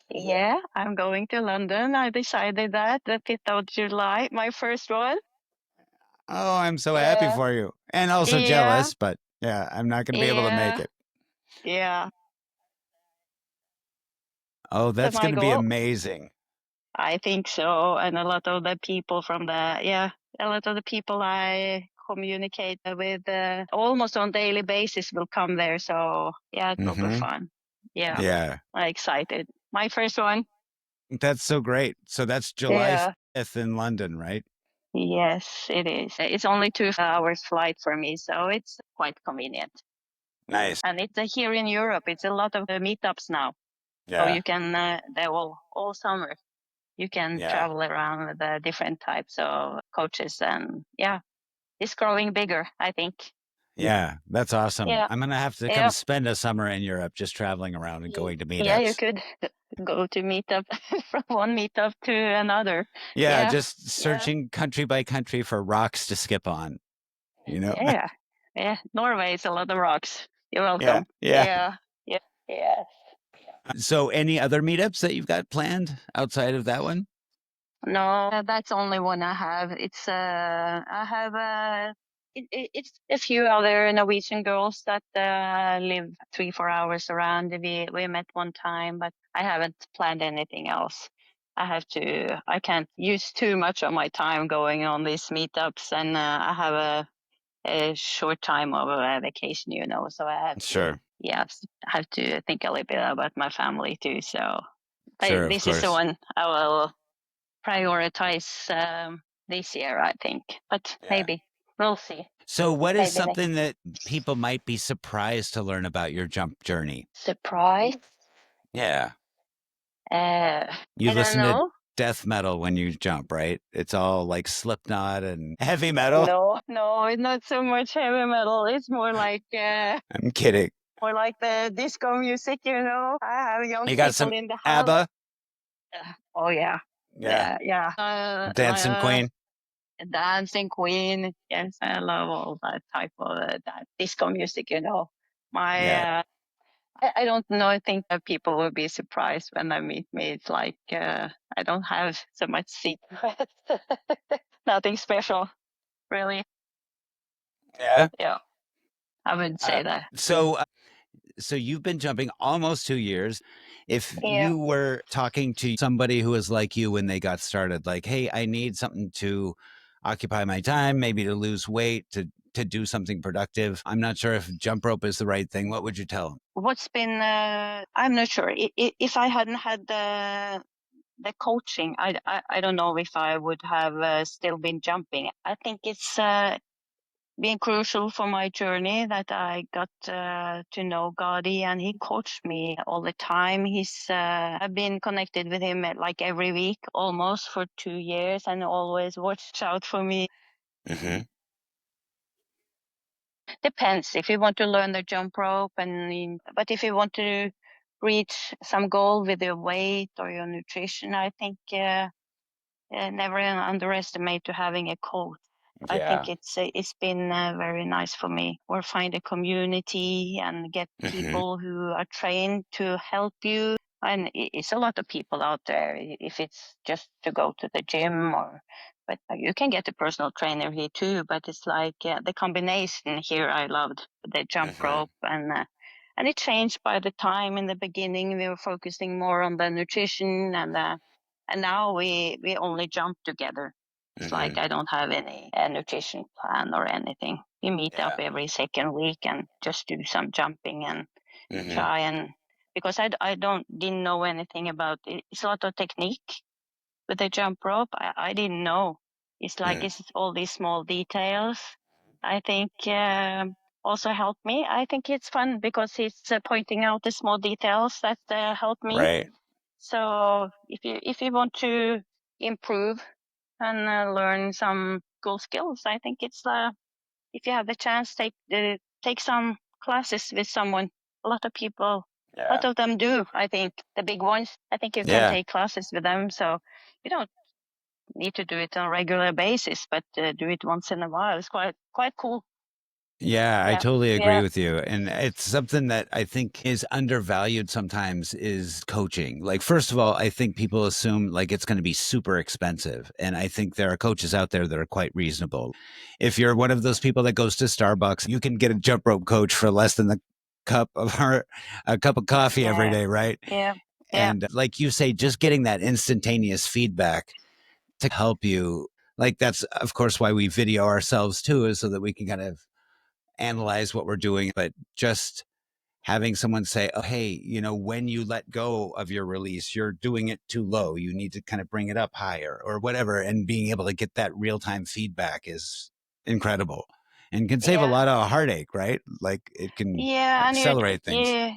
B: Yeah, I'm going to London. I decided that the 5th of July, my first one.
A: Oh, I'm so happy
B: Yeah.
A: for you. And also
B: Yeah.
A: jealous, but yeah, I'm not going to be able to make
B: Yeah.
A: it.
B: Yeah.
A: Oh,
B: That's
A: that's
B: my
A: going to be
B: goal.
A: amazing.
B: I think so. And a lot of the people from a lot of the people I communicate with almost on daily basis will come there. So yeah, it will be
A: Hmm.
B: fun. Yeah,
A: Yeah,
B: I'm excited. My first one.
A: that's so great. So that's July
B: Yeah.
A: 5th in London, right?
B: Yes, it is. It's only 2 hours flight for me, so it's quite convenient.
A: Nice.
B: And it's here in Europe. It's a lot of meetups now, so
A: Yeah,
B: you can they're all summer. You can
A: yeah,
B: travel around with the different types of coaches, and yeah, it's growing bigger, I think.
A: yeah. That's awesome.
B: Yeah,
A: I'm going to have to come
B: yeah,
A: spend a summer in Europe just traveling around and going to
B: yeah. You
A: meetups.
B: could go to meetup from one meetup to another.
A: Yeah,
B: Yeah,
A: just
B: yeah,
A: searching country by country for rocks to skip on, you know?
B: yeah, yeah. Norway is a lot of rocks. You're
A: Yeah,
B: welcome.
A: yeah.
B: Yeah, yeah, yeah.
A: So any other meetups that you've got planned outside of that one?
B: No, that's only one I have. I have it's a few other Norwegian girls that live 3-4 hours around. We met one time, but I haven't planned anything else. I can't use too much of my time going on these meetups, and I have a short time of a vacation, so I have to,
A: Sure.
B: yeah, have to think a little bit about my family too. So
A: Sure, of
B: this is the
A: course.
B: one I will prioritize this year, I think. But
A: Yeah.
B: maybe we'll see.
A: So what is
B: Maybe next
A: something that people might be surprised to learn about your jump journey?
B: surprise.
A: Yeah. You
B: I don't
A: listen to
B: know.
A: death metal when you jump, right? It's all like Slipknot and heavy metal.
B: No, no, it's not so much heavy metal. It's
A: I'm kidding.
B: more like the disco music. I have young
A: You got
B: people
A: some
B: in the house.
A: ABBA?
B: Oh yeah,
A: Yeah.
B: yeah.
A: Dancing Queen?
B: Dancing Queen. Yes, I love all that type of that disco music.
A: Yeah.
B: My I don't know. I think that people will be surprised when they meet me. It's like I don't have so much secret. Nothing special, really.
A: Yeah.
B: Yeah, I would
A: Uh,
B: say that.
A: so so you've been jumping almost 2 years. If
B: Yeah.
A: you were talking to somebody who was like you when they got started, like, hey, I need something to occupy my time, maybe to lose weight, to do something productive. I'm not sure if jump rope is the right thing. What would you tell them?
B: What's been? I'm not sure. If I hadn't had the coaching, I don't know if I would have still been jumping. I think it's been crucial for my journey that I got to know Gadi, and he coached me all the time. I've been connected with him like every week almost for 2 years, and always watched out for me.
A: Hmm.
B: Depends if you want to learn the jump rope, but if you want to reach some goal with your weight or your nutrition, I think never underestimate to having a coach. I think
A: Yeah.
B: it's been very nice for me. Or find a community and get
A: Hmm.
B: people who are trained to help you. And it's a lot of people out there. If it's just to go to the gym, but you can get a personal trainer here too. But it's like the combination here. I loved the jump
A: Hmm.
B: rope, and it changed by the time. In the beginning, we were focusing more on the nutrition, and now we only jump together. It's like
A: Hmm.
B: I don't have any nutrition plan or anything. We meet up
A: Yeah.
B: every second week and just do some jumping and
A: Hmm.
B: try and because I didn't know anything about it. It's a lot of technique with the jump rope. I didn't know. It's like it's all these small details. I think also helped me. I think it's fun because it's pointing out the small details that help me.
A: Right.
B: So if you want to improve and learn some cool skills, I think it's if you have the chance, take some classes with someone. A lot of people, a lot
A: Yeah.
B: of them do. I think the big ones. I think you can
A: Yeah.
B: take classes with them. So you don't need to do it on a regular basis, but do it once in a while. It's quite cool.
A: Yeah, I
B: Yeah.
A: totally agree
B: Yeah.
A: with you. And it's something that I think is undervalued sometimes is coaching. Like, first of all, I think people assume like it's going to be super expensive. And I think there are coaches out there that are quite reasonable. If you're one of those people that goes to Starbucks, you can get a jump rope coach for less than the cup of a cup of coffee every
B: Yeah.
A: day, right?
B: Yeah. Yeah.
A: And like you say, just getting that instantaneous feedback to help you. Like that's of course why we video ourselves too, is so that we can kind of analyze what we're doing, but just having someone say, oh, hey, when you let go of your release, you're doing it too low. You need to kind of bring it up higher or whatever. And being able to get that real time feedback is incredible and can save a
B: Yeah.
A: lot of heartache, right? Like it can
B: Yeah, and
A: accelerate things.
B: yeah,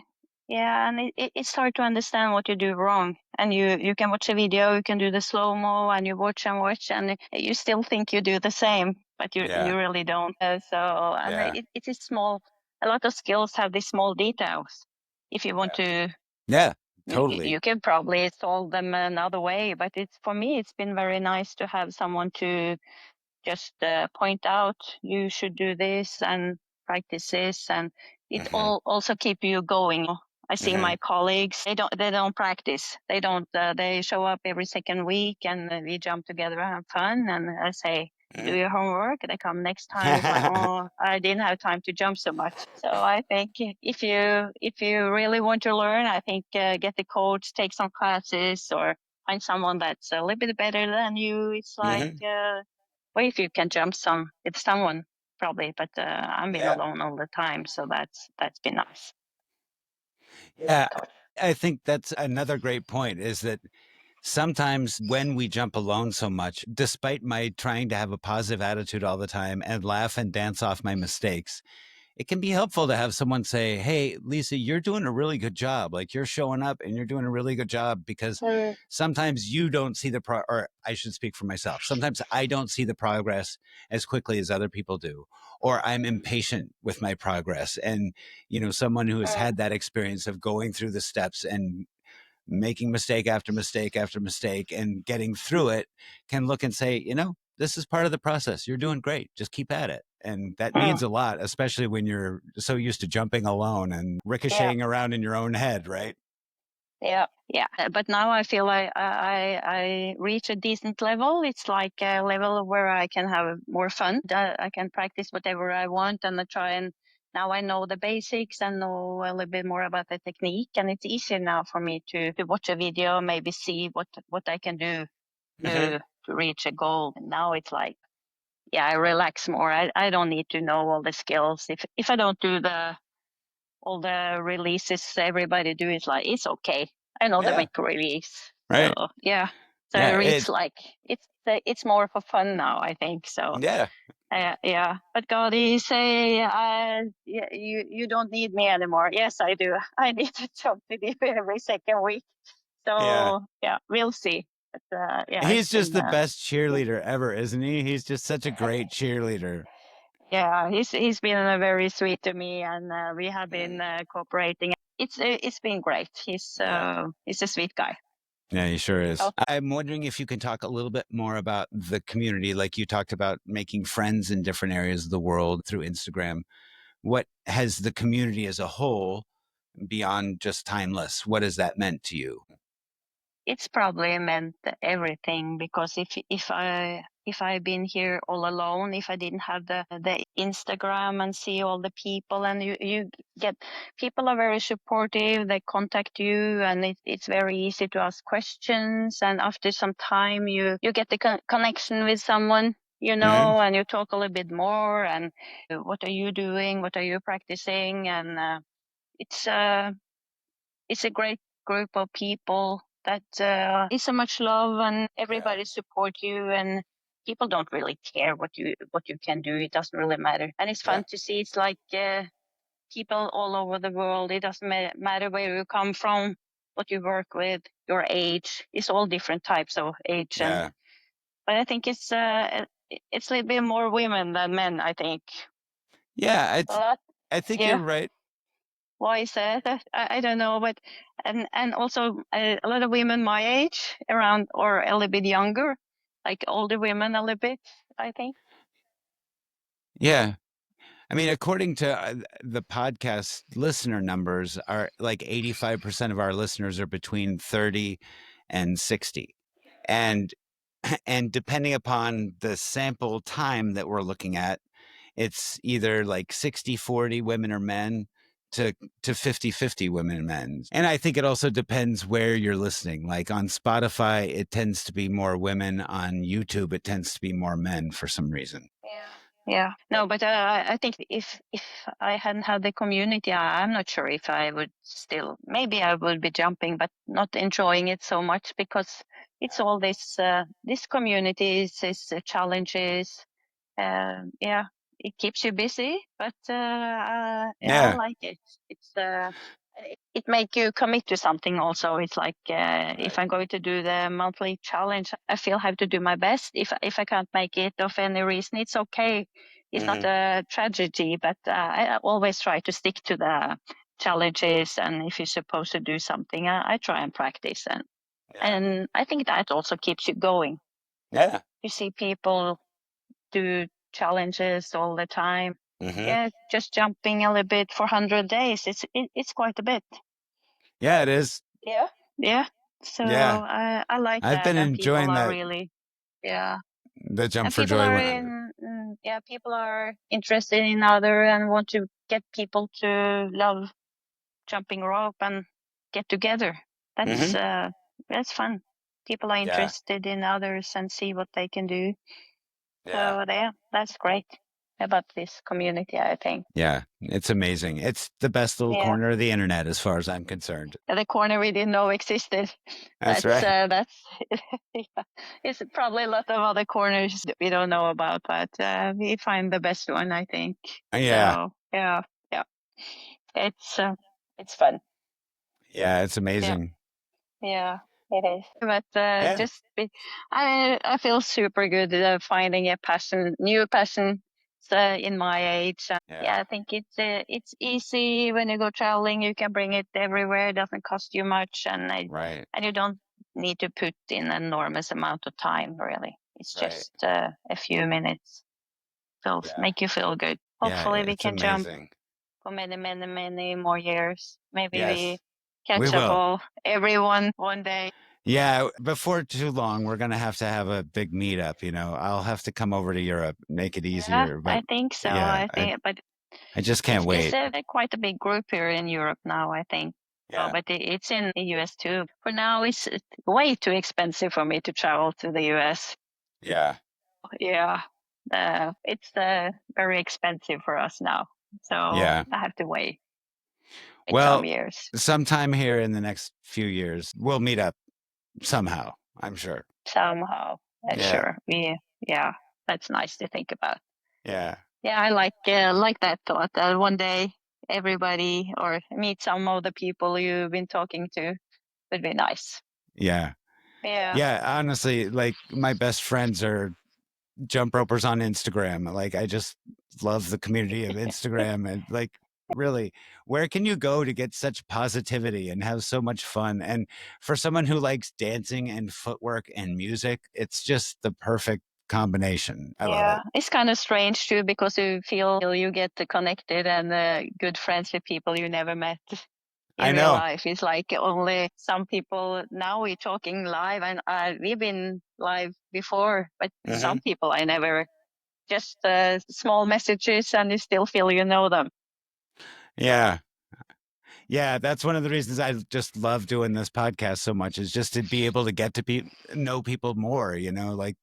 B: yeah, and it's hard to understand what you do wrong. And you can watch a video, you can do the slow mo, and you watch and watch, and you still think you do the same, but
A: Yeah.
B: you really don't. So and
A: Yeah.
B: it is small. A lot of skills have these small details. If you want
A: Yeah.
B: to,
A: Yeah.
B: you
A: Totally.
B: can probably solve them another way. But it's for me, it's been very nice to have someone to just point out you should do this and practice this, and it
A: Hmm.
B: all also keep you going. I see
A: Hmm.
B: my colleagues, they don't practice, they don't they show up every second week, and we jump together and have fun, and I say, you do your homework, they come next time, it's like, oh, I didn't have time to jump so much. So I think if you really want to learn, I think get the coach, take some classes, or find someone that's a little bit better than you. It's like
A: Hmm.
B: or if you can jump some with someone, probably. But I'm been
A: Yeah.
B: alone all the time, so that's been nice.
A: Yeah. I think that's another great point is that sometimes when we jump alone so much, despite my trying to have a positive attitude all the time and laugh and dance off my mistakes, it can be helpful to have someone say, hey, Lisa, you're doing a really good job. Like you're showing up and you're doing a really good job because
B: Mm,
A: sometimes you don't see or I should speak for myself. Sometimes I don't see the progress as quickly as other people do, or I'm impatient with my progress. And, someone who has
B: mm,
A: had that experience of going through the steps and making mistake after mistake after mistake and getting through it can look and say, this is part of the process. You're doing great. Just keep at it. And that
B: mm,
A: means a lot, especially when you're so used to jumping alone and
B: yeah,
A: ricocheting around in your own head, right?
B: yeah, yeah. But now I feel I reach a decent level. It's like a level where I can have more fun. I can practice whatever I want, and I try and now I know the basics and know a little bit more about the technique, and it's easier now for me to watch a video, maybe see what I can do
A: Hmm.
B: to reach a goal. And now it's like, yeah, I relax more. I don't need to know all the skills. If I don't do the all the releases everybody do, it's like it's okay. I know the
A: Yeah.
B: week release. So
A: Right.
B: yeah. So
A: Yeah.
B: it's like it's more for fun now, I think. So
A: Yeah.
B: yeah. But God, he say, yeah, you don't need me anymore. Yes, I do. I need to talk to you every second week.
A: Yeah.
B: So yeah, we'll see. But yeah, it's
A: He's just
B: been
A: the best cheerleader ever, isn't he? He's just such a great cheerleader.
B: yeah, he's been very sweet to me, and we have been cooperating. It's been great.
A: Yeah.
B: He's a sweet guy.
A: Yeah, he sure is.
B: Oh,
A: I'm wondering if you can talk a little bit more about the community. Like you talked about making friends in different areas of the world through Instagram. What has the community as a whole, beyond just Timeless, what has that meant to you?
B: it's probably meant everything, because if I've been here all alone, if I didn't have the Instagram and see all the people, and you get people are very supportive, they contact you, and it's very easy to ask questions, and after some time you get the connection with someone,
A: Hmm.
B: and you talk a little bit more, and what are you doing, what are you practicing, and it's it's a great group of people that is so much love, and
A: Yeah.
B: everybody support you, and people don't really care what you can do. It doesn't really matter, and it's
A: Yeah.
B: fun to see. It's like people all over the world. It doesn't matter where you come from, what you work with, your age. It's all different types of age, and
A: Yeah.
B: but I think it's a little bit more women than men, I think.
A: Yeah.
B: A lot.
A: I think you're
B: Yeah.
A: right.
B: Why is that? I don't know, but and also a lot of women my age, around or a little bit younger, like older women a little bit, I think.
A: Yeah. I mean, according to the podcast listener numbers, are like 85% of our listeners are between 30 and 60. And and depending upon the sample time that we're looking at, it's either like 60-40 women or men to 50-50 women and men. And I think it also depends where you're listening. Like on Spotify, it tends to be more women. On YouTube, it tends to be more men for some reason.
B: Yeah. No, but I think if I hadn't had the community, I'm not sure if I would still. Maybe I would be jumping, but not enjoying it so much because it's all this communities, these challenges. Yeah, it keeps you busy, but yeah, I like it. It make you commit to something also. It's like if I'm going to do the monthly challenge, I feel I have to do my best. If I can't make it of any reason, it's okay. It's not a tragedy, but I always try to stick to the challenges. And if you're supposed to do something, I try and practice. And I think that also keeps you going.
A: Yeah.
B: You see people do challenges all the time. Yeah, just jumping a little bit for 100 days. It's quite a bit.
A: Yeah, it is.
B: Yeah. So
A: Yeah.
B: I like
A: I've
B: that,
A: been
B: and people
A: enjoying
B: are
A: that.
B: really yeah.
A: The jump
B: And
A: for
B: people
A: joy
B: are
A: one.
B: people are interested in other and want to get people to love jumping rope and get together. That's fun. People are
A: Yeah.
B: interested in others and see what they can do.
A: Yeah.
B: So yeah, that's great about this community, I think.
A: Yeah. It's amazing. It's the best little
B: Yeah.
A: corner of the internet as far as I'm concerned.
B: The corner we didn't know existed.
A: That's right.
B: That's yeah. It's probably a lot of other corners that we don't know about, but we find the best one, I think.
A: Yeah.
B: So yeah, it's fun.
A: Yeah. It's amazing.
B: Yeah, it is. But
A: Yeah.
B: I feel super good finding a new passion in my age. Yeah, I think it's easy when you go traveling. You can bring it everywhere. It doesn't cost you much,
A: Right.
B: and you don't need to put in an enormous amount of time. Really, it's
A: Right.
B: just a few minutes. So make you feel good.
A: Yeah.
B: Hopefully, we
A: It's
B: can jump
A: amazing.
B: for many, many, many more years. Maybe we
A: Yes. We
B: catch up
A: will.
B: all everyone one day.
A: Yeah, before too long, we're gonna have to have a big meetup. You know, I'll have to come over to Europe, make it
B: Yeah,
A: easier. But
B: I think so.
A: yeah,
B: I think, but
A: I just can't
B: it's
A: wait.
B: quite a big group here in Europe now, I think. So,
A: Yeah,
B: but it's in the US too. For now, it's way too expensive for me to travel to the US.
A: yeah,
B: Yeah, it's very expensive for us now. So
A: yeah.
B: I have to wait some
A: Well,
B: years.
A: sometime here in the next few years, we'll meet up somehow. I'm sure.
B: Somehow.
A: Yeah,
B: Sure. Yeah, that's nice to think about.
A: yeah,
B: Yeah, I like that thought that one day everybody or meet some of the people you've been talking to would be nice.
A: yeah,
B: Yeah.
A: yeah. Honestly, like my best friends are jump ropers on Instagram. Like I just love the community of Instagram and like really, where can you go to get such positivity and have so much fun? And for someone who likes dancing and footwork and music, it's just the perfect combination. I love
B: Yeah,
A: it.
B: it's kind of strange too because you feel you get connected and good friends with people you never met in
A: I
B: real
A: know.
B: life. It's like only some people now we're talking live, and we've been live before, but
A: Hmm.
B: some people I never just small messages, and you still feel you know them.
A: Yeah. Yeah, that's one of the reasons I just love doing this podcast so much is just to be able to get to know people more, you know, like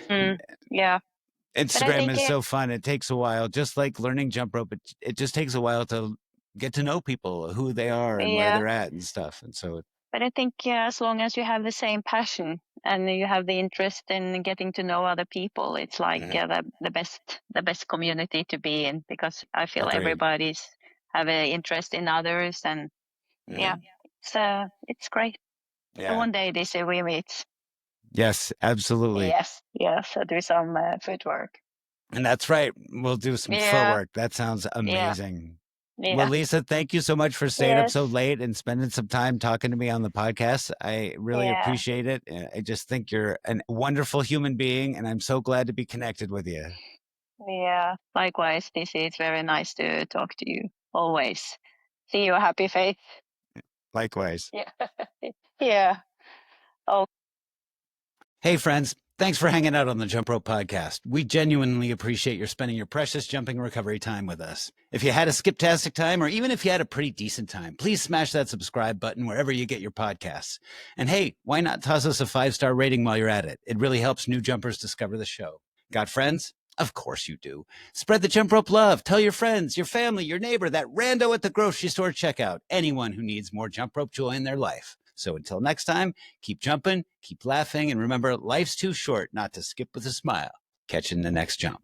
B: Mm, yeah, but I
A: Instagram
B: think
A: is so fun. It takes a while, just like learning jump rope. It just takes a while to get to know people, who they are and where
B: yeah,
A: they're at and stuff. And so,
B: but I think as long as you have the same passion and you have the interest in getting to know other people, it's like
A: mhm,
B: the best community to be in because I feel
A: agreed.
B: everybody's have an interest in others, and yeah,
A: Hmm.
B: it's great. So
A: Yeah.
B: one day they say we meet.
A: Yes, absolutely.
B: Yes, so do some footwork.
A: And that's right. We'll do some
B: Yeah,
A: footwork. That sounds
B: yeah,
A: amazing. Well,
B: yeah,
A: Lisa, thank you so much for staying up so
B: yes,
A: late and spending some time talking to me on the podcast. I really
B: yeah.
A: appreciate it. I just think you're a wonderful human being, and I'm so glad to be connected with you.
B: Yeah, likewise, DC. It's very nice to talk to you always. See you, happy Faith.
A: Likewise.
B: Yeah. Yeah. Oh,
A: Hey, friends. Thanks for hanging out on the Jump Rope Podcast. We genuinely appreciate your spending your precious jumping recovery time with us. If you had a skip-tastic time, or even if you had a pretty decent time, please smash that subscribe button wherever you get your podcasts. And hey, why not toss us a 5-star rating while you're at it? It really helps new jumpers discover the show. Got friends? Of course you do. Spread the Jump Rope love. Tell your friends, your family, your neighbor, that rando at the grocery store checkout, anyone who needs more jump rope joy in their life. So until next time, keep jumping, keep laughing, and remember, life's too short not to skip with a smile. Catch you in the next jump.